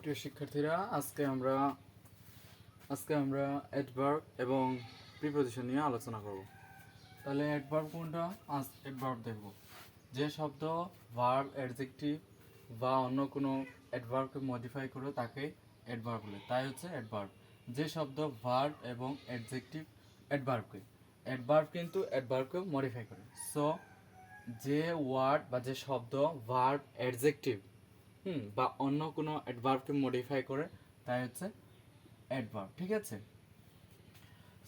প্রিয় শিক্ষার্থীরা, আজকে আমরা অ্যাডভার্ব এবং প্রিপোজিশন নিয়ে আলোচনা করব। তাহলে অ্যাডভার্ব কোনটা? আজ অ্যাডভার্ব দেখব। যে শব্দ ভার্ব, অ্যাডজেক্টিভ বা অন্য কোনো অ্যাডভার্বকে মডিফাই করে তাকে অ্যাডভার্ব বলে, তাই হচ্ছে অ্যাডভার্ব। যে শব্দ ভার্ব এবং অ্যাডজেক্টিভ অ্যাডভার্ব কিন্তু অ্যাডভার্বকে মডিফাই করে। সো যে ওয়ার্ড বা যে শব্দ ভার্ব, অ্যাডজেক্টিভ বা অন্য কোনো অ্যাডভার্বকে মডিফাই করে তাই হচ্ছে অ্যাডভার্ব। ঠিক আছে?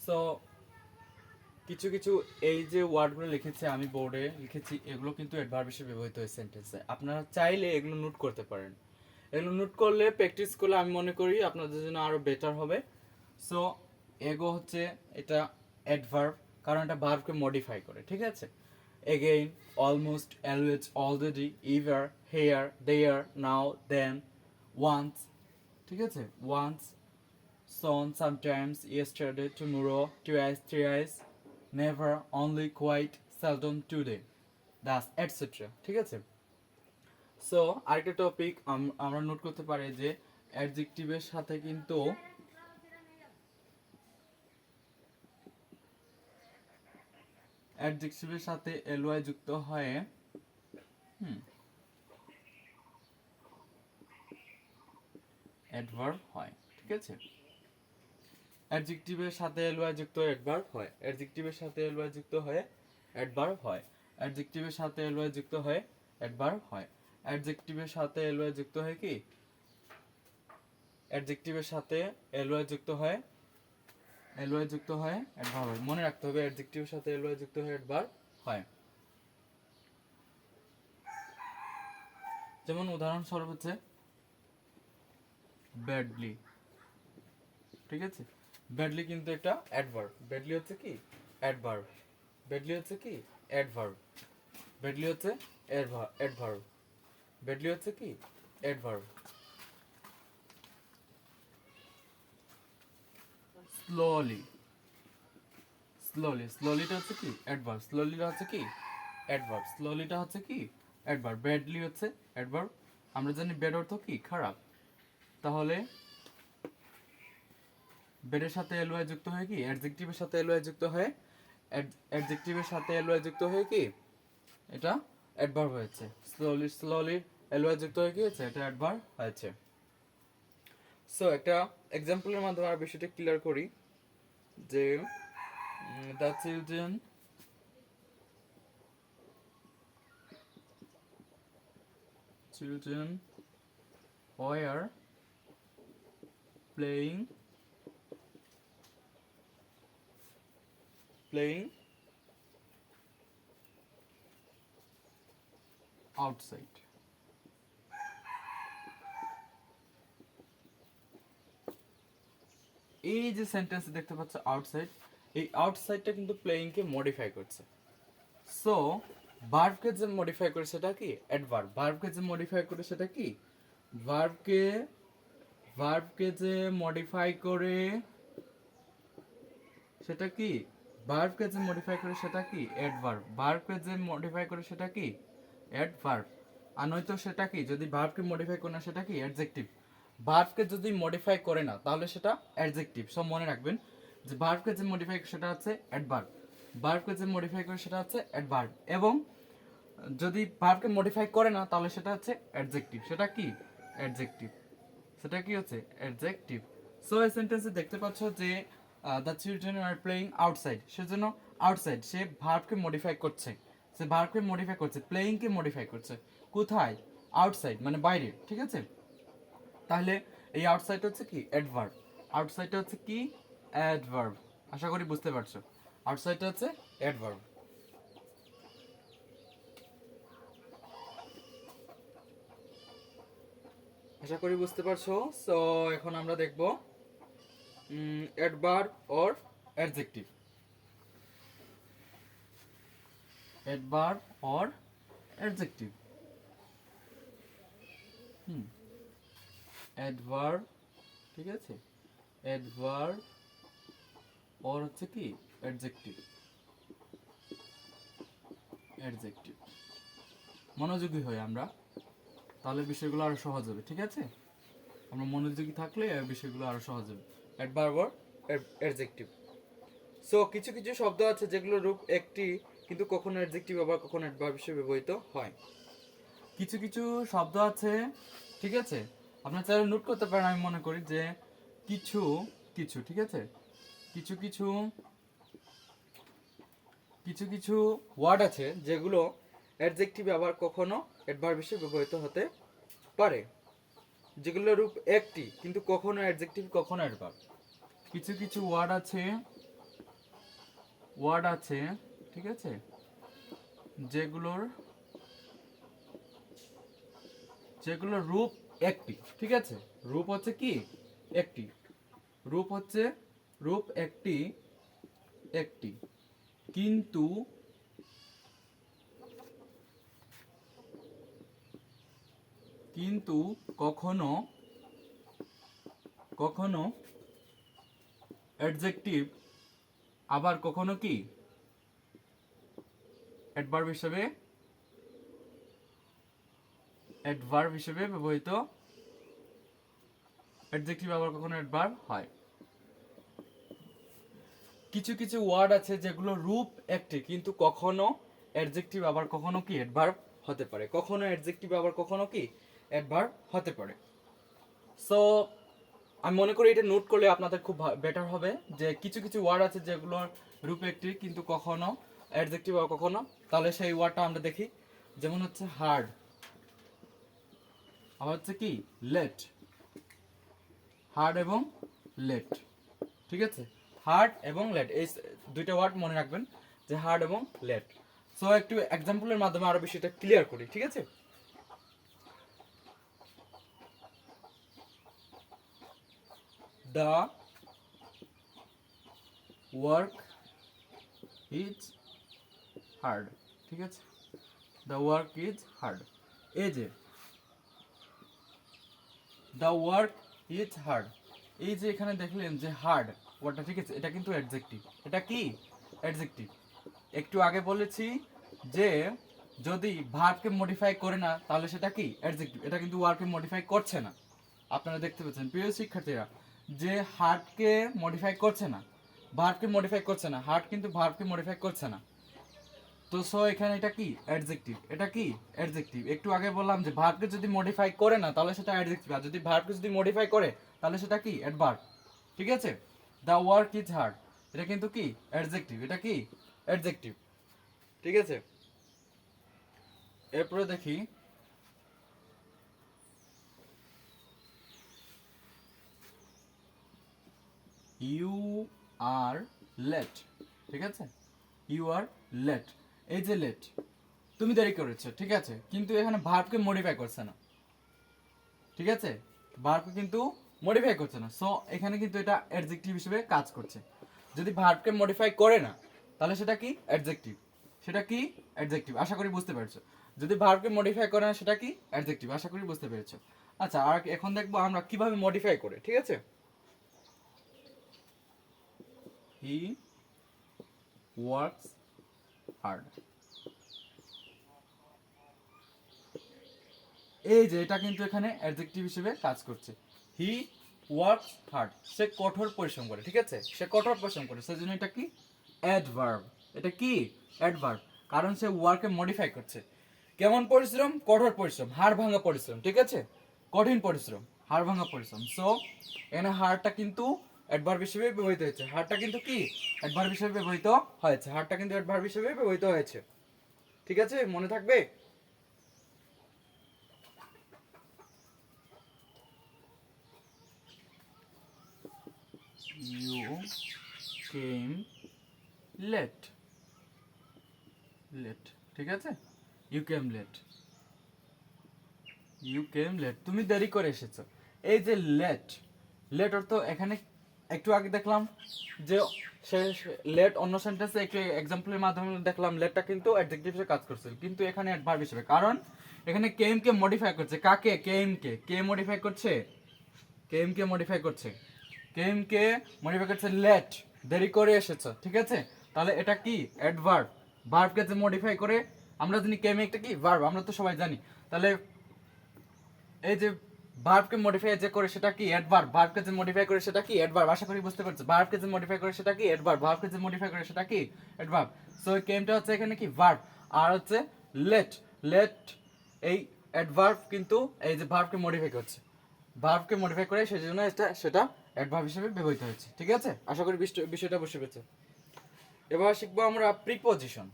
সো কিছু কিছু এই যে ওয়ার্ডগুলো লিখেছি, আমি বোর্ডে লিখেছি, এগুলো কিন্তু অ্যাডভার্ব হিসেবে ব্যবহৃত হয় সেন্টেন্সে। আপনারা চাইলে এগুলো নোট করতে পারেন। এগুলো নোট করলে, প্র্যাকটিস করলে আমি মনে করি আপনাদের জন্য আরও বেটার হবে। সো এগো হচ্ছে এটা অ্যাডভার্ব, কারণ এটা ভার্বকে মডিফাই করে। ঠিক আছে? Again, almost, always, already, ever, here, there, now, then, once. ঠিক আছে? Once, soon, sometimes, yesterday, tomorrow, twice, thrice, never, only, quite, seldom, today, thus, etc. ঠিক আছে? সো আরেকটা টপিক আমরা নোট করতে পারি যে অ্যাডজেক্টিভের সাথে কিন্তু এলওয়াই যুক্ত হয়ে অ্যাডভার্ব হয়। ঠিক আছে? অ্যাডজেক্টিভের সাথে এলওয়াই যুক্ত অ্যাডভার্ব হয়। অ্যাডজেক্টিভের সাথে এলওয়াই যুক্ত হয়ে অ্যাডভার্ব হয়। অ্যাডজেক্টিভের সাথে এলওয়াই যুক্ত হয়ে অ্যাডভার্ব হয়। অ্যাডজেক্টিভের সাথে এলওয়াই যুক্ত হয়ে কি? অ্যাডজেক্টিভের সাথে এলওয়াই যুক্ত হয় অ্যাডভার্ব হয়। মনে রাখতে হবে অ্যাডজেক্টিভের সাথে এলওয়াই যুক্ত হয়ে অ্যাডভার্ব হয়। যেমন উদাহরণস্বরূপ হচ্ছে ব্যাডলি। ঠিক আছে? ব্যাডলি কিন্তু একটা অ্যাডভার্ব। ব্যাডলি হচ্ছে কি? অ্যাডভার্ব। ব্যাডলি হচ্ছে কি? অ্যাডভার্ব। ব্যাডলি হচ্ছে অ্যাডভার্ব। ব্যাডলি হচ্ছে কি? অ্যাডভার্ব। স্লোলি, স্লোলিটা হচ্ছে কি? অ্যাডভার্ব। স্লোলিটা হচ্ছে কি? অ্যাডভার্ব। স্লোলিটা হচ্ছে কি? অ্যাডভার্ব। ব্যাডলি হচ্ছে অ্যাডভার্ব। আমরা জানি ব্যাড অর্থ কি? খারাপ। তাহলে ব্যাডের সাথে এলওয়াই যুক্ত হয়ে কি? অ্যাডজেক্টিভের সাথে এলওয়াই যুক্ত হয়ে অ্যাডজেক্টিভের সাথে এলওয়াই যুক্ত হয়ে কি? এটা অ্যাডভার্ব হয়েছে। স্লোলি এলওয়াই যুক্ত হয়ে কি হয়েছে? এটা অ্যাডভার্ব হয়েছে। সো একটা এক্সাম্পলের মাধ্যমে আর বিষয়টা ক্লিয়ার করি যে the children were playing outside. এই যে সেন্টেন্স দেখতে পাচ্ছ আউটসাইড, এই আউটসাইডটা কিন্তু প্লেইংকে মডিফাই করছে। সো ভার্বকে যে মডিফাই করে সেটা কি? অ্যাডভার্ব। ভার্বকে যে মডিফাই করে সেটা কি? ভার্বকে যে মডিফাই করে সেটা কি? ভার্বকে যে মডিফাই করে সেটা কি? অ্যাডভার্ব। ভার্বকে যে মডিফাই করে সেটা কি? অ্যাডভার্ব। আর নয়তো সেটা কি? যদি ভার্বকে মডিফাই করে না সেটা কি? অ্যাডজেক্টিভ। ভার্বকে যদি মডিফাই করে না তাহলে সেটা অ্যাডজেক্টিভ। সব মনে রাখবেন যে ভার্বকে যে মডিফাই করে সেটা হচ্ছে অ্যাডভার্ব। ভার্বকে যে মডিফাই করে সেটা হচ্ছে অ্যাডভার্ব। এবং যদি ভার্বকে মডিফাই করে না তাহলে সেটা হচ্ছে অ্যাডজেক্টিভ। সেটা কি? অ্যাডজেক্টিভ। সেটা কি হচ্ছে? অ্যাডজেক্টিভ। সো এই সেন্টেন্সে দেখতে পাচ্ছ যে the children are playing outside, সেজন্য আউটসাইড সে ভার্বকে মডিফাই করছে। সে ভার্বকে মডিফাই করছে, প্লেইংকে মডিফাই করছে। কোথায়? আউটসাইড মানে বাইরে। ঠিক আছে? তাহলে এই আউটসাইড হচ্ছে কি? অ্যাডভার্ব। আউটসাইডটা হচ্ছে কি? অ্যাডভার্ব। আশা করি বুঝতে পারছো। আউটসাইডটা হচ্ছে অ্যাডভার্ব। আশা করি বুঝতে পারছো। সো এখন আমরা দেখব adverb or adjective. Adverb or adjective. Adverb, ঠিক আছে? অ্যাডভার্ব অর হচ্ছে কি? অ্যাডজেক্টিভ। অ্যাডজেক্টিভ মনোযোগী হই আমরা, তাহলে বিষয়গুলো আরো সহজ হবে। ঠিক আছে? আমরা মনোযোগী থাকলে এই বিষয়গুলো আরো সহজ হবে। Adverb or adjective. সো কিছু কিছু শব্দ আছে যেগুলো রূপ একটি কিন্তু কখনো অ্যাডজেক্টিভ আবার কখনো অ্যাডভার্ব হিসেবে ব্যবহৃত হয়। কিছু কিছু শব্দ আছে, ঠিক আছে, আপনার চাইলে নোট করতে পারেন। আমি মনে করি যে কিছু কিছু, ঠিক আছে, কিছু কিছু কিছু কিছু ওয়ার্ড আছে যেগুলো অ্যাডজেক্টিভ আবার কখনো অ্যাডভার্ব হিসেবে ব্যবহৃত হতে পারে, যেগুলো রূপ একটি কিন্তু কখনো অ্যাডজেক্টিভ কখনো অ্যাডভার্ব। কিছু কিছু ওয়ার্ড আছে, ঠিক আছে, যেগুলোর রূপ একটি, ঠিক আছে, রূপ হচ্ছে কি একটি, রূপ হচ্ছে রূপ একটি একটি কিন্তু কিন্তু কখনো কখনো অ্যাডজেক্টিভ আবার কখনো কি অ্যাডভার্ব হিসেবে ব্যবহৃত, অ্যাডজেক্টিভ আবার কখনো অ্যাডভার্ব হয়। কিছু কিছু ওয়ার্ড আছে যেগুলো রূপ একটি কিন্তু কখনো অ্যাডজেক্টিভ আবার কখনো কি অ্যাডভার্ব হতে পারে, কখনো অ্যাডজেক্টিভ আবার কখনো কি অ্যাডভার্ব হতে পারে। সো আমি মনে করি এটা নোট করলে আপনাদের খুব বেটার হবে যে কিছু কিছু ওয়ার্ড আছে যেগুলোর রূপ একটি কিন্তু কখনো অ্যাডজেক্টিভ আবার কখনো। তাহলে সেই ওয়ার্ডটা আমরা দেখি, যেমন হচ্ছে হার্ড, আবার হচ্ছে কি লেট, হার্ড এবং লেট, ঠিক আছে, হার্ড এবং লেট, এই দুইটা ওয়ার্ড মনে রাখবেন যে হার্ড এবং লেট। সো একটু এক্সাম্পলের মাধ্যমে আরো বিষয়টা ক্লিয়ার করি, ঠিক আছে। দ্য ওয়ার্ক ইজ হার্ড, ঠিক আছে, দ্য ওয়ার্ক ইজ হার্ড। এই যে দ্য ওয়ার্ক ইজ হার্ড, এই যে এখানে দেখলেন যে হার্ড ওয়ার্ডটা, ঠিক আছে, এটা কিন্তু অ্যাডজেক্টিভ। এটা কি অ্যাডজেক্টিভ। একটু আগে বলেছি যে যদি ভার্বকে মডিফাই করে না তাহলে সেটা কি অ্যাডজেক্টিভ। এটা কিন্তু ওয়ার্ককে মডিফাই করছে না। আপনারা দেখতে পাচ্ছেন প্রিয় শিক্ষার্থীরা যে হার্টকে মডিফাই করছে না, ভার্বকে মডিফাই করছে না, হার্ট কিন্তু ভার্বকে মডিফাই করছে না। তো সো এখানে এটা কি অ্যাডজেক্টিভ, এটা কি অ্যাডজেক্টিভ। একটু আগে বললাম যে ভার্বকে যদি মডিফাই করে না তাহলে সেটা অ্যাডজেক্টিভ, আর যদি ভার্বকে যদি মডিফাই করে তাহলে সেটা কি অ্যাডভার্ব, ঠিক আছে। দ্য ওয়ার্ক ইজ হার্ড, এটা কিন্তু কি অ্যাডজেক্টিভ, এটা কি অ্যাডজেক্টিভ, ঠিক আছে। এরপরে দেখি ইউ আর লেট, ঠিক আছে, ইউ আর লেট, এই যে লেট, তুমি দেরি করেছো, ঠিক আছে, কিন্তু এখানে ভার্বকে মডিফাই করছে না, ঠিক আছে, ভার্বকে কিন্তু মডিফাই করছে না। সো এখানে কিন্তু এটা অ্যাডজেক্টিভ হিসেবে কাজ করছে। যদি ভার্বকে মডিফাই করে না তাহলে সেটা কি অ্যাডজেক্টিভ, সেটা কি অ্যাডজেক্টিভ, আশা করি বুঝতে পেরেছো। যদি ভার্বকে মডিফাই করে না সেটা কি অ্যাডজেক্টিভ, আশা করি বুঝতে পেরেছো। আচ্ছা, আর এখন দেখবো আমরা কিভাবে মডিফাই করে, ঠিক আছে। হি ওয়ার্কস হার্ড, এই যে এটা কিন্তু এখানে অ্যাডজেক্টিভ হিসেবে কাজ করছে। হি ওয়ার্কস হার্ড, সে কঠোর পরিশ্রম করে, ঠিক আছে, সে কঠোর পরিশ্রম করে, সেজন্য এটা কি অ্যাডভার্ব, এটা কি অ্যাডভার্ব, কারণ সে ওয়ার্ককে মডিফাই করছে। কেমন পরিশ্রম, কঠোর পরিশ্রম, হাড় ভাঙা পরিশ্রম, ঠিক আছে, কঠিন পরিশ্রম, হাড় ভাঙা পরিশ্রম। সো এখানে হাড়টা কিন্তু অ্যাডভার্ব হিসেবে ব্যবহৃত হয়েছে, হাড়টা কিন্তু কি অ্যাডভার্ব হিসেবে ব্যবহৃত হয়েছে, হাড়টা কিন্তু অ্যাডভার্ব হিসেবে ব্যবহৃত হয়েছে, ঠিক আছে, মনে থাকবে। You came late, late, ঠিক আছে, you came late, you came late, তুমি দেরি করে এসেছো। এই যে লেট, লেট অর্থ এখানে একটু আগে দেখলাম যে সে লেট অন্য সেন্টেন্সে একটু এক্সাম্পলের মাধ্যমে দেখলাম লেটটা কিন্তু অ্যাডজেক্টিভ হিসেবে কাজ করছে, কিন্তু এখানে অ্যাডভার্ব হিসেবে, কারণ এখানে কেম কে মডিফাই করছে, কাকে, কেম কে, কে মডিফাই করছে, কেম কে মডিফাই করছে, কেম কে মডিফাই করছে লেট, দেরি করে এসেছো, ঠিক আছে। তাহলে এটা কি অ্যাডভার্ব, ভার্বকে যে মডিফাই করে, আমরা জানি কেম একটা কি ভার্ব, আমরা তো সবাই জানি। তাহলে এই যে ভার্বকে মডিফাই যে করে সেটা কি অ্যাডভার্ব, ভার্বকে যে মডিফাই করে সেটা কি অ্যাডভার্ব, আশা করি বুঝতে পারছো। ভার্বকে যে মডিফাই করে সেটা কি অ্যাডভার্ব, ভার্বকে যে মডিফাই করে সেটা কি অ্যাডভার্ব। সো এই কেমটা হচ্ছে এখানে কি ভার্ব, আর হচ্ছে লেট, লেট এই অ্যাডভার্ব কিন্তু এই যে ভার্বকে মডিফাই করছে, ভার্বকে মডিফাই করে সেই জন্য সেটা অ্যাডভার্ব হিসেবে ব্যবহৃত হচ্ছে। ঠিক আছে, আশা করি বিষয়টা বুঝতে পেরেছো। এবার শিখবো আমরা প্রিপজিশন।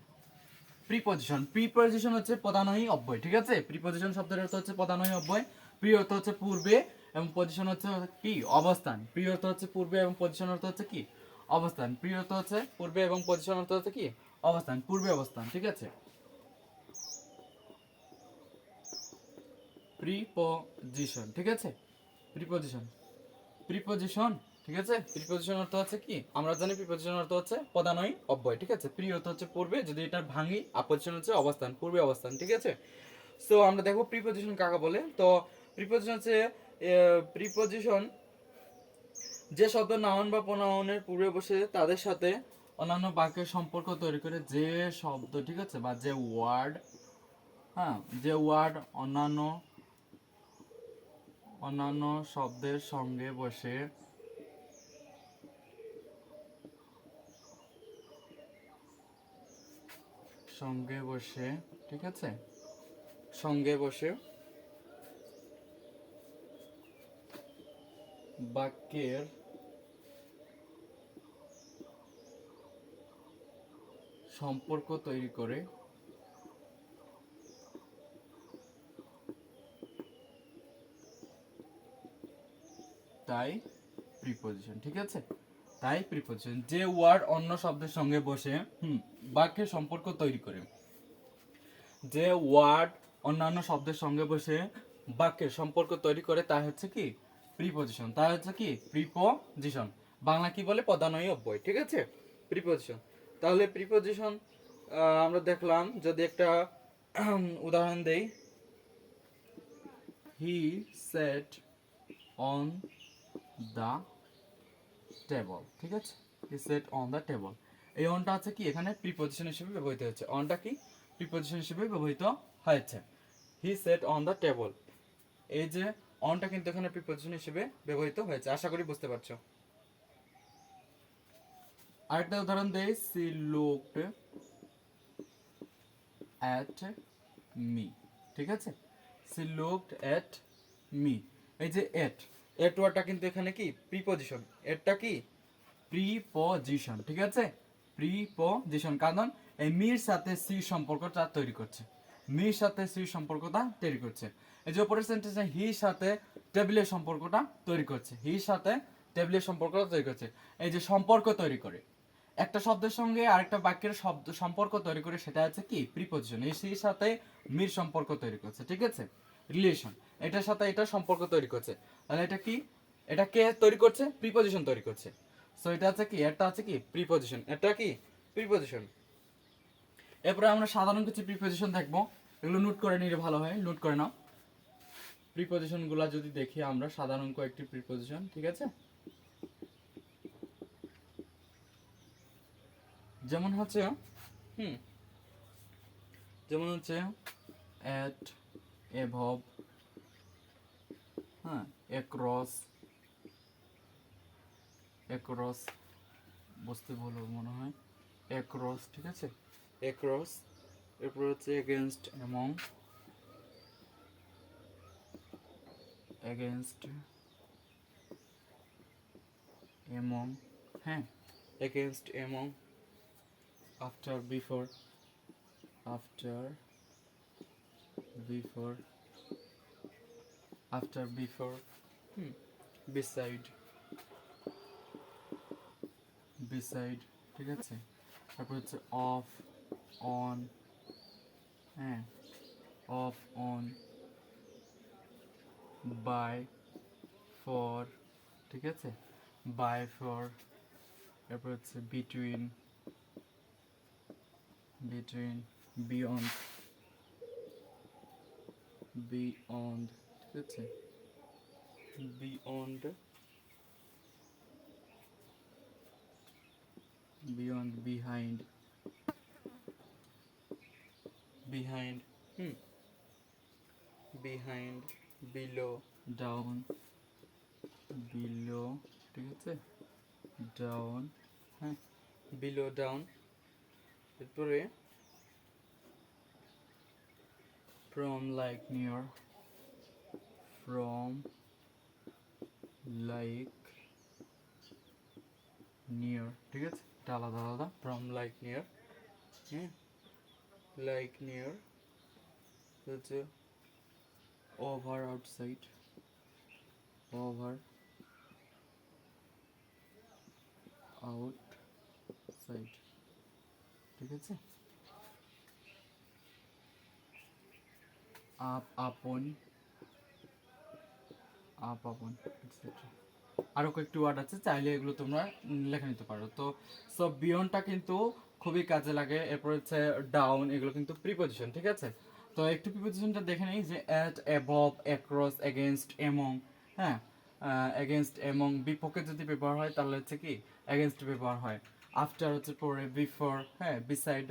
প্রিপজিশন, প্রিপজিশন হচ্ছে পদানয়ী অব্যয়। ঠিক আছে, প্রিপজিশন শব্দের অর্থ হচ্ছে পদানয়ী অব্যয়। প্রি অর্থ হচ্ছে পূর্বে এবং পজিশন হচ্ছে কি অবস্থান। প্রি অর্থ হচ্ছে পূর্বে এবং পজিশন অর্থ হচ্ছে কি অবস্থান। প্রি অর্থ হচ্ছে পূর্বে এবং পজিশন অর্থ হচ্ছে কি অবস্থান, পূর্বে অবস্থান। ঠিক আছে, প্রিপজিশন। ঠিক আছে, প্রিপজিশন, প্রিপজিশন। ঠিক আছে, প্রিপজিশন অর্থ হচ্ছে কি আমরা জানি প্রিপজিশন অর্থ হচ্ছে পদানয়ী অব্যয়। ঠিক আছে, প্রি অর্থ হচ্ছে পূর্বে, যদি এটা ভাঙি পজিশন হচ্ছে অবস্থান, পূর্বে অবস্থান। ঠিক আছে, সো আমরা দেখবো প্রিপজিশন কাকে বলে। তো প্রিপজিশন হচ্ছে প্রিপজিশন যে শব্দ নাউন বা প্রোনাউনের পূর্বে বসে তাদের সাথে অন্যান্য বাক্যের সম্পর্ক তৈরি করে যে শব্দ, ঠিক আছে, বা যে ওয়ার্ড, হ্যাঁ, যে ওয়ার্ড অন্যান্য অন্যান্য শব্দের সঙ্গে বসে ঠিক আছে, সঙ্গে বসে বাক্যের সম্পর্ক তৈরি করে তাই প্রিপজিশন। ঠিক আছে, তাই প্রিপজিশন যে ওয়ার্ড অন্য শব্দের সঙ্গে বসে বাক্যের সম্পর্ক তৈরি করে, যে ওয়ার্ড অন্যান্য শব্দের সঙ্গে বসে বাক্যের সম্পর্ক তৈরি করে তা হচ্ছে কি প্রিপজিশন, তা হচ্ছে কি প্রিপজিশন। বাংলা কি বলে পদানয়ী অব্যয়। ঠিক আছে, প্রিপজিশন। তাহলে প্রিপজিশন আমরা দেখলাম, যদি একটা উদাহরণ দেই, he said on the table. ঠিক আছে, he said on the table, এই অনটা আছে কি এখানে প্রিপজিশন হিসেবে ব্যবহৃত হচ্ছে। অনটা কি প্রিপজিশন হিসেবে ব্যবহৃত হয়েছে। He said on the table, এই যে অনটা কিন্তু এখানে প্রিপজিশন হিসেবে ব্যবহৃত হয়েছে। আশা করি বুঝতে পারছো। আরেকটা উদাহরণ দেই, সি লুকড অ্যাট মি। ঠিক আছে, সি লুকড অ্যাট মি, এই যে এট, এট ওয়ার্ডটা কিন্তু এখানে কি প্রিপজিশন, এটটা কি প্রিপজিশন। ঠিক আছে, প্রিপজিশন, কারণ এই মির সাথে সি সম্পর্কটা তৈরি করছে, মির সাথে সি সম্পর্কটা তৈরি করছে। এই যে উপরের সেন্টেন্সে হির সাথে টেবিলের সম্পর্কটা তৈরি করছে, হির সাথে টেবিলের সম্পর্কটা তৈরি করছে। এই যে সম্পর্ক তৈরি করে একটা শব্দের সঙ্গে আরেকটা বাক্যের শব্দ সম্পর্ক তৈরি করে, সেটা হচ্ছে কি প্রিপজিশন। এই সির সাথে মির সম্পর্ক তৈরি করছে। ঠিক আছে, রিলেশন, এটার সাথে এটা সম্পর্ক তৈরি করছে। তাহলে এটা কি, এটা কে তৈরি করছে? প্রিপজিশন তৈরি করছে। সো এটা আছে কি, এটা আছে কি প্রিপজিশন, এটা কি প্রিপজিশন। এরপরে আমরা সাধারণ কিছু প্রিপজিশন দেখবো, এগুলো নোট করে নিলে ভালো হয়, নোট করে নাও। প্রিপজিশন গুলা যদি দেখি আমরা, সাধারণ কয়েকটি প্রিপজিশন। ঠিক আছে, যেমন হচ্ছে যেমন হচ্ছে অ্যাট, এভব, হ্যাঁ, অ্যাক্রস, অ্যাক্রস বুঝতে ভালো মনে হয়, অ্যাক্রস। ঠিক আছে, অ্যাক্রস। এরপর হচ্ছে এগেনস্ট, অ্যামং, এগেনস্ট, অ্যামং, হ্যাঁ, against, among, after, before, after, before, after, before, beside, beside. ঠিক আছে, তারপর হচ্ছে অফ, অন, হ্যাঁ, অফ, অন, বাই, ফর। ঠিক আছে, বাই, ফর। এরপর হচ্ছে বিটুইন, বিটুইন, বিয়ন্ড, বিয়ন্ড। ঠিক আছে, beyond, beyond, behind, behind, behind, below, down, below, ঠিক আছে, ডাউন, হ্যাঁ, বিলো, ডাউন, এরপরে from, like, near, from, like, near, ঠিক আছে, এটা আলাদা আলাদা, ফ্রম, লাইক, নিয়ার, হ্যাঁ, লাইক, নিয়ার, হচ্ছে ওভার, আউটসাইড, ওভার, আউটসাইড, ঠিক আছে, আপ, আপন, আপ, আপন, এটসেট্রা। আরও কয়েকটি ওয়ার্ড আছে, চাইলে এগুলো তোমরা লেখা নিতে পারো। তো সব বিয়ন্ডটা কিন্তু খুবই কাজে লাগে। এরপর হচ্ছে ডাউন, এগুলো কিন্তু প্রিপজিশন, ঠিক আছে। তো একটু প্রিপজিশনটা দেখে নিই, যে at, above, across, against, among, হ্যাঁ, এগেনস্ট, এমং, বিপক্ষে যদি ব্যবহার হয় তাহলে হচ্ছে কি এগেনস্ট ব্যবহার হয়। আফটার হচ্ছে পরে, বিফোর, হ্যাঁ, beside,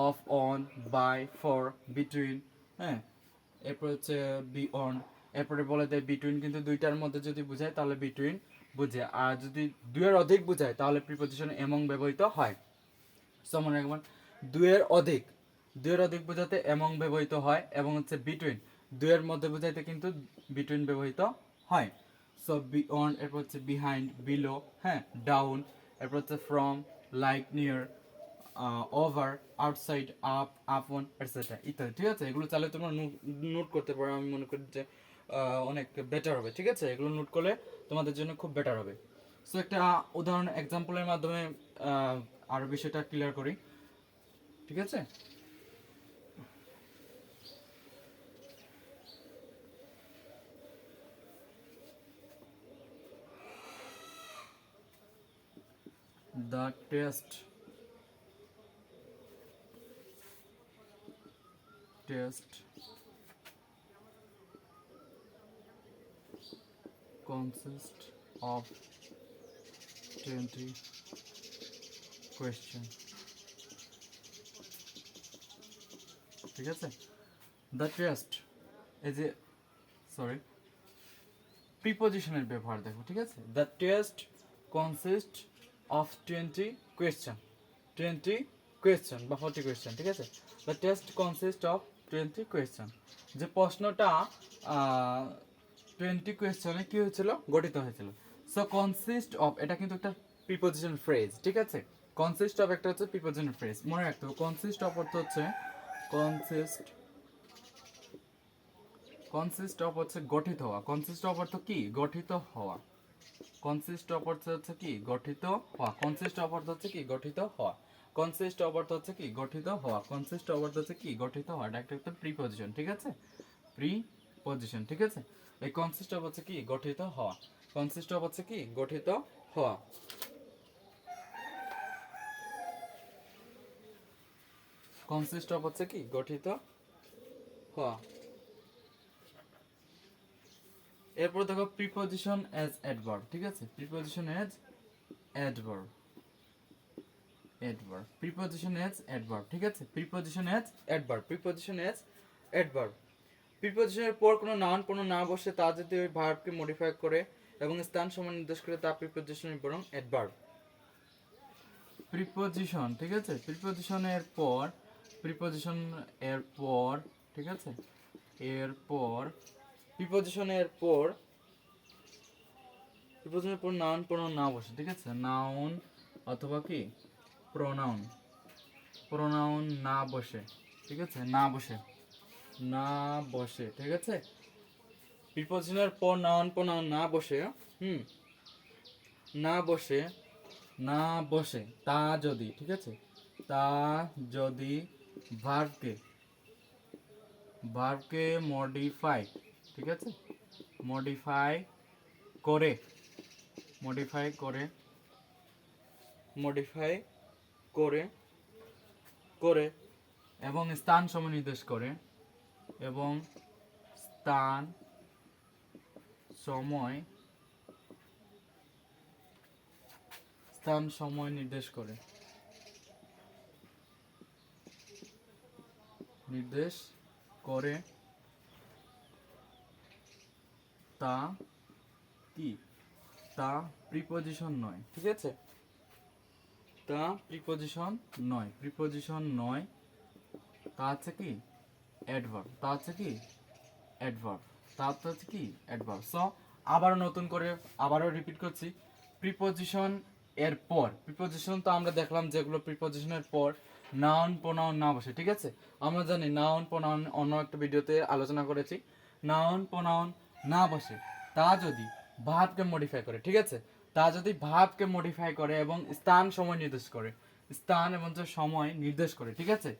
of, on, by, for, between, হ্যাঁ, এরপর হচ্ছে বিয়ন্ড। এরপরে বলে দেয় বিটুইন কিন্তু দুইটার মধ্যে যদি বোঝায় তাহলে বিটুইন বুঝে, আর যদি দুইয়ের অধিক বোঝায় তাহলে প্রিপজিশন এমং ব্যবহৃত হয়। সো মনে রাখবেন, দুইয়ের অধিক, দুইয়ের অধিক বোঝাতে এমং ব্যবহৃত হয়, এবং হচ্ছে বিটুইন, দুইয়ের মধ্যে বোঝাইতে কিন্তু বিটুইন ব্যবহৃত হয়। সো বিয়ন্ড, এরপর হচ্ছে বিহাইন্ড, বিলো, হ্যাঁ, ডাউন, এরপর হচ্ছে from, like, near, over, outside, up, আপন, এটসেট্রা ইত্যাদি, ঠিক আছে। এগুলো চাইলে তোমরা নোট করতে পারো, আমি মনে করি যে অনেক বেটার হবে, ঠিক আছে, এগুলো নোট করলে তোমাদের জন্য খুব বেটার হবে। সো একটা উদাহরণ এক্সাম্পলের মাধ্যমে আরো বিষয়টা ক্লিয়ার করি, ঠিক আছে। The test, test consist of 20 question, ঠিক আছে। দ্য টেস্ট, এই যে সরি, প্রিপজিশনের ব্যবহার দেখো, ঠিক আছে। The test consist of 20 question, 20 question বা 40 কোয়েশ্চেন, ঠিক আছে। The test consist of 20 question, যে প্রশ্নটা 20 কোয়েশ্চনে কি হয়েছিল, গঠিত হয়েছিল। সো কনসিস্ট অফ, এটা কিন্তু একটা প্রিপজিশন ফ্রেজ, ঠিক আছে। কনসিস্ট অফ একটা হচ্ছে প্রিপজিশন ফ্রেজ, মনে রাখতে হবে। কনসিস্ট অফ অর্থ হচ্ছে, কনসিস্ট, কনসিস্ট অফ হচ্ছে গঠিত হওয়া। কনসিস্ট অফ অর্থ কি, গঠিত হওয়া। কনসিস্ট অফ অর্থ হচ্ছে কি, গঠিত হওয়া। কনসিস্ট অফ অর্থ হচ্ছে কি, গঠিত হওয়া। কনসিস্ট অফ অর্থ হচ্ছে কি, গঠিত হওয়া। কনসিস্ট অফ অর্থ হচ্ছে কি, গঠিত হওয়া। এটা একটা প্রিপজিশন, ঠিক আছে, প্রিপজিশন, ঠিক আছে। এই কনসিস্ট অফ হচ্ছে কি, গঠিত হওয়া। কনসিস্ট অফ হচ্ছে কি, গঠিত হওয়া। কনসিস্ট অফ হচ্ছে কি, গঠিত হওয়া। এরপর দেখো প্রিপজিশন অ্যাজ অ্যাডভার্ব, ঠিক আছে। Preposition as adverb, adverb, preposition as adverb, ঠিক আছে। Preposition as adverb, preposition as adverb. প্রিপজিশনের পর কোনো নাউন কোনো না বসে তা যদি ওই ভার্বকে মডিফাই করে এবং স্থান সময় নির্দেশ করে তা প্রিপজিশন বরং অ্যাডভার্ব। প্রিপজিশন, ঠিক আছে। প্রিপজিশনের পর, প্রিপজিশন এর পর, ঠিক আছে, এরপর প্রিপজিশনের পর, প্রিপজিশনের পর নাউন প্রোনাউন না বসে, ঠিক আছে। নাউন অথবা কি প্রোনাউন, প্রোনাউন না বসে, ঠিক আছে, না বসে, না বসে, ঠিক আছে। প্রিপজিশনের পর নাউন প্রোনাউন না বসে, না বসে, না বসে, তা যদি, ঠিক আছে, তা যদি ভার্বকে, ভার্বকে মডিফাই, ঠিক আছে, মডিফাই করে, মডিফাই করে, মডিফাই করে, করে এবং স্থান সময় নির্দেশ করে, এবং স্থান সময়, স্থান সময় নির্দেশ করে, নির্দেশ করে, তা কি, তা প্রিপজিশন নয়, ঠিক আছে, তা প্রিপজিশন নয়, প্রিপজিশন নয়, তা হচ্ছে কি অ্যাডভার্ব, তা হচ্ছে কি অ্যাডভার্ব, তা হচ্ছে কি অ্যাডভার্ব। সো আবার নতুন করে আবারও রিপিট করছি, প্রিপজিশন এর পর, প্রিপজিশন তো আমরা দেখলাম যেগুলো প্রিপজিশনের পর নাউন প্রোনাউন না বসে, ঠিক আছে, আমরা জানি নাউন প্রোনাউন অন্য একটা ভিডিওতে আলোচনা করেছি, নাউন প্রোনাউন না বসে তা যদি ভার্বকে মডিফাই করে, ঠিক আছে, তা যদি ভার্বকে মডিফাই করে এবং স্থান সময় নির্দেশ করে, স্থান এবং যে সময় নির্দেশ করে, ঠিক আছে,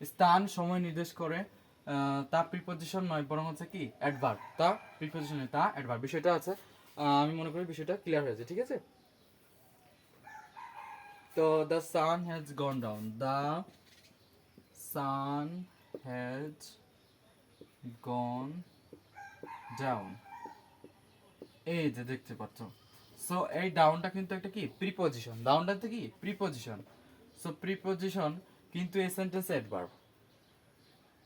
স্থান সময় নির্দেশ করে, তা প্রিপজিশন নয় বরং হচ্ছে কি অ্যাডভার্ব, তা প্রিপজিশন নয়, তা অ্যাডভার্ব। বিষয়টা আছে, আমি মনে করি বিষয়টা ক্লিয়ার হয়েছে, ঠিক আছে। তো the sun has gone down, the sun has gone down, এই যে দেখতে পাচ্ছ। সো এই ডাউনটা কিন্তু একটা কি প্রিপজিশন, ডাউনটা কি প্রিপজিশন। সো প্রিপজিশন কিন্তু এই সেন্টেন্সে অ্যাডভার্ব,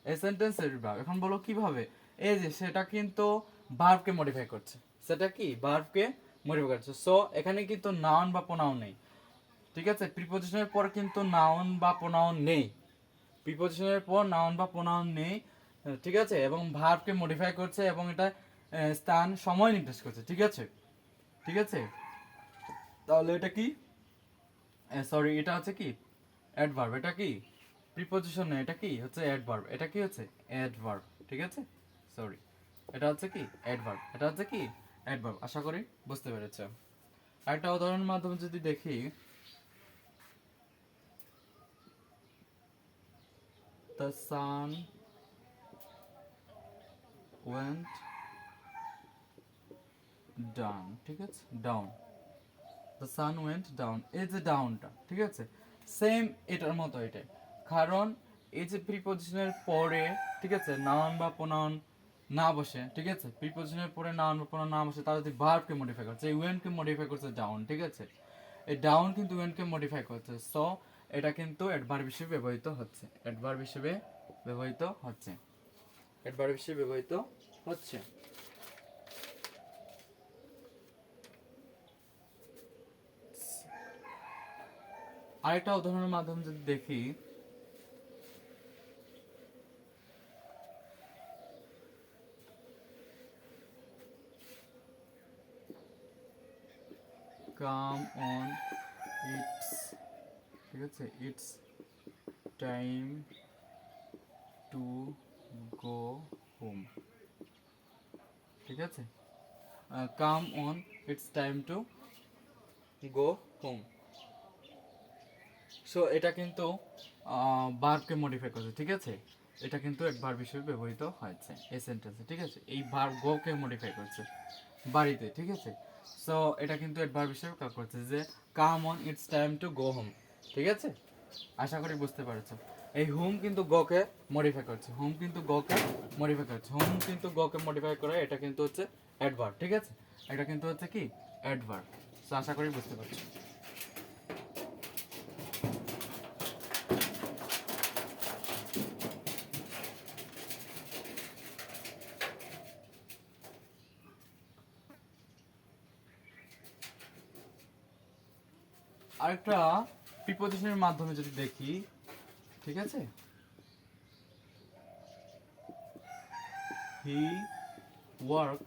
এই সেন্টেন্স অ্যাডভার্ব। এখন বলো কিভাবে, এই যে সেটা কিন্তু ভার্বকে মডিফাই করছে, সেটা কি ভার্বকে মডিফাই করছে। সো এখানে কিন্তু নাউন বা প্রোনাউন নেই, ঠিক আছে, প্রিপজিশনের পর কিন্তু নাউন বা প্রোনাউন নেই, প্রিপজিশনের পর নাউন বা প্রোনাউন নেই, ঠিক আছে, এবং ভার্বকে মডিফাই করছে এবং এটা স্থান সময় নির্দেশ করছে, ঠিক আছে, ঠিক আছে। তাহলে এটা কি, সরি এটা হচ্ছে কি অ্যাডভার্ব, এটা কি প্রিপজিশন নয়, এটা কি হচ্ছে অ্যাডভার্ব, এটা কি হচ্ছে অ্যাডভার্ব, ঠিক আছে, সরি এটা হচ্ছে কি অ্যাডভার্ব, এটা হচ্ছে কি অ্যাডভার্ব। আশা করি বুঝতে পেরেছো। আরেকটা উদাহরণের মাধ্যমে যদি দেখি, the sun went down, ঠিক আছে, down, the sun went down, এই যে ডাউনটা, ঠিক আছে, সেম এটার মতো এটাই, কারণ এই যে প্রিপজিশনের পরে, ঠিক আছে, নাউন বা প্রোনাউন না বসে, ঠিক আছে, প্রিপজিশনের পরে নাউন বা প্রোনাউন না বসে, তার যদি ভার্বকে মডিফাই করছে, এই ওয়েনকে মডিফাই করছে ডাউন, ঠিক আছে, এই ডাউন কিন্তু ওয়েনকে মডিফাই করছে। সো এটা কিন্তু অ্যাডভার্ব হিসেবে ব্যবহৃত হচ্ছে, অ্যাডভার্ব হিসেবে ব্যবহৃত হচ্ছে, অ্যাডভার্ব হিসেবে ব্যবহৃত হচ্ছে। আরেকটা উদাহরণের মাধ্যমে যদি দেখি, কাম অন ইটস, ঠিক আছে, it's time to go home, ঠিক আছে, come on it's time to go home. So এটা কিন্তু ভার্বকে মডিফাই করছে, ঠিক আছে, এটা কিন্তু এক ভার্ব হিসেবে ব্যবহৃত হয়েছে এই সেন্টেন্সে, ঠিক আছে, এই ভার্ব গোকে মডিফাই করছে বাড়িতে, ঠিক আছে। সো এটা কিন্তু এক ভার্ব হিসেবে কাজ করছে যে come on it's time to go home, ঠিক আছে, আশা করি বুঝতে পারছো। এই হোম কিন্তু গোকে মডিফাই করছে, হোম কিন্তু গোকে মডিফাই করছে, হোম কিন্তু গোকে মডিফাই করে, এটা কিন্তু হচ্ছে অ্যাডভার্ব, ঠিক আছে, এটা কিন্তু হচ্ছে কি অ্যাডভার্ব। সো আশা করি বুঝতে পারছো। আরেকটা প্রিপজিশনের মাধ্যমে যদি দেখি, ঠিক আছে, হি ওয়ার্ক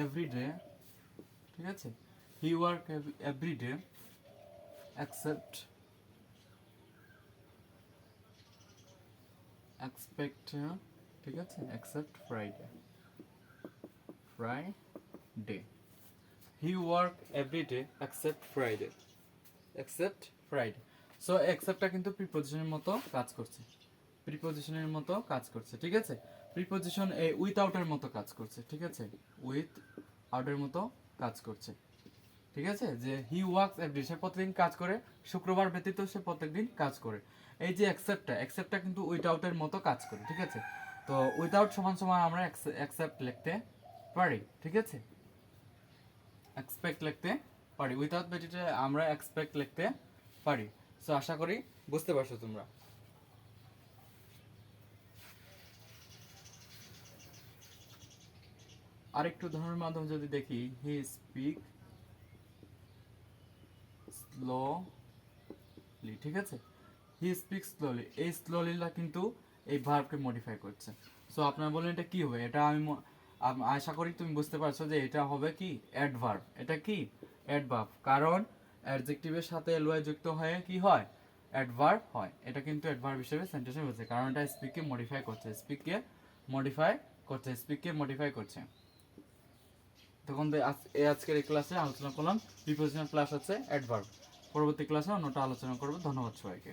এভরি ডে, ঠিক আছে, he work every day except expect, ঠিক আছে, except Friday, Friday, he work every day except Friday, except Friday। So exceptটা কিন্তু প্রিপজিশনের মতো কাজ করছে, প্রিপজিশনের মতো কাজ করছে, ঠিক আছে, প্রিপজিশন এই উইথআউট এর মতো কাজ করছে, ঠিক আছে, উইথ আউট এর মতো কাজ করছে, ঠিক আছে, যে হি ওয়ার্কস এভরি, সে প্রতিদিন কাজ করে, শুক্রবার ব্যতীত সে প্রত্যেকদিন কাজ করে। এই যে অ্যাকসেপ্টটা কিন্তু উইথআউট এর মতো কাজ করে, ঠিক আছে, তো উইথআউট সমান সমান আমরা অ্যাকসেপ্ট লিখতে পারি, ঠিক আছে, এক্সপেক্ট লিখতে পারি, উইথআউট ব্যতীত আমরা এক্সপেক্ট লিখতে পারি। সো আশা করি বুঝতে পারছো তোমরা। আরেকটু উদাহরণের মাধ্যমে যদি দেখি, হি স্পিক স্লোলি, ঠিক আছে, হি স্পিক স্লোলি, এই স্লোলিটা কিন্তু এই ভার্বকে মডিফাই করছে। সো আপনারা বলেন এটা কি হবে, এটা আমি আশা করি তুমি বুঝতে পারছো যে এটা হবে কি অ্যাডভার্ব। এটা কি অ্যাডভার্ব, কারণ অ্যাডজেক্টিভের সাথে এলওয়াই যুক্ত হয়ে কি হয়, অ্যাডভার্ব হয়। এটা কিন্তু অ্যাডভার্ব হিসেবে সেন্টেন্সে বলছে, কারণ এটা স্পিককে মডিফাই করছে, স্পিককে মডিফাই করছে, স্পিককে মডিফাই করছে। তখন আজকের এই ক্লাসে আলোচনা করলাম প্রিপোজিশনাল প্লাস হচ্ছে অ্যাডভার্ব। পরবর্তী ক্লাসে অন্যটা আলোচনা করবো। ধন্যবাদ সবাইকে।